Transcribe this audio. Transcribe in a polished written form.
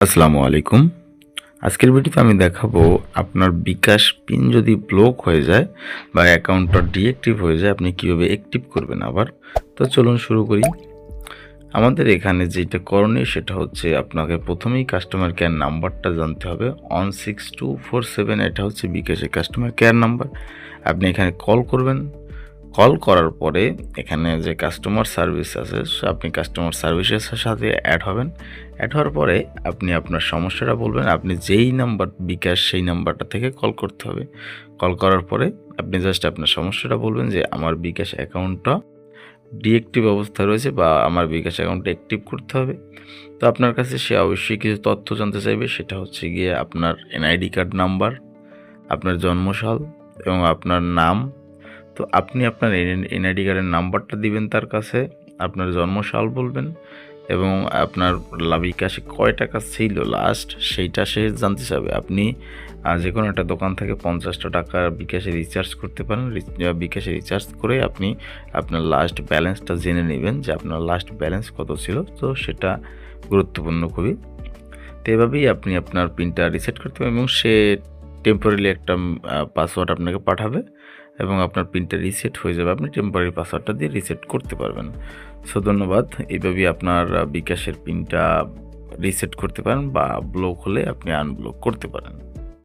আসসালামু আলাইকুম। আজকের ভিডিওতে আমি দেখাবো আপনার বিকাশ পিন যদি ব্লক হয়ে যায় বা অ্যাকাউন্টটা ডিঅ্যাক্টিভ হয়ে যায় আপনি কিভাবে অ্যাক্টিভ করবেন আবার। তো চলুন শুরু করি। আমাদের এখানে যেটা করণীয় সেটা হচ্ছে আপনাকে প্রথমেই কাস্টমার কেয়ার নাম্বারটা জানতে হবে। 16247 এটা হচ্ছে বিকাশের কাস্টমার কেয়ার নাম্বার। আপনি এখানে কল করবেন। কল করার পরে এখানে যে কাস্টমার সার্ভিস আছে আপনি কাস্টমার সার্ভিসের সাথে অ্যাড হবেন। অ্যাড হওয়ার পরে আপনি আপনার সমস্যাটা বলবেন। আপনি যেই নাম্বার বিকাশ সেই নাম্বারটা থেকে কল করতে হবে। কল করার পরে আপনি জাস্ট আপনার সমস্যাটা বলবেন যে আমার বিকাশ অ্যাকাউন্টটা ডিঅ্যাক্টিভ অবস্থায় রয়েছে বা আমার বিকাশ অ্যাকাউন্টটা অ্যাক্টিভ করতে হবে। তো আপনার কাছে সে অবশ্যই কিছু তথ্য জানতে চাইবে, সেটা হচ্ছে গিয়ে আপনার এনআইডি কার্ড নাম্বার, আপনার জন্মসাল এবং আপনার নাম। তো আপনি আপনার এনআইডি কার্ডের নাম্বারটা দিবেন তার কাছে, আপনার জন্মসাল বলবেন এবং আপনার বিকাশে কয় টাকা ছিল লাস্ট সেইটা সে জানতে চাবে। আপনি যে কোনো একটা দোকান থেকে 50টা টাকা বিকাশে রিচার্জ করতে পারেন। বিকাশে রিচার্জ করে আপনি আপনার লাস্ট ব্যালেন্সটা জেনে নেবেন যে আপনার লাস্ট ব্যালেন্স কত ছিল। তো সেটা গুরুত্বপূর্ণ খুবই। তো এভাবেই আপনি আপনার পিনটা রিসেট করতে পারবেন এবং সে টেম্পোরারি একটা পাসওয়ার্ড আপনাকে পাঠাবে এবং আপনার পিনটা রিসেট হয়ে যাবে। আপনি টেম্পোরারি পাসওয়ার্ডটা দিয়ে রিসেট করতে পারবেন। সো ধন্যবাদ। এইভাবেই আপনার বিকাশের পিনটা রিসেট করতে পারেন বা ব্লক হলে আপনি আনব্লক করতে পারেন।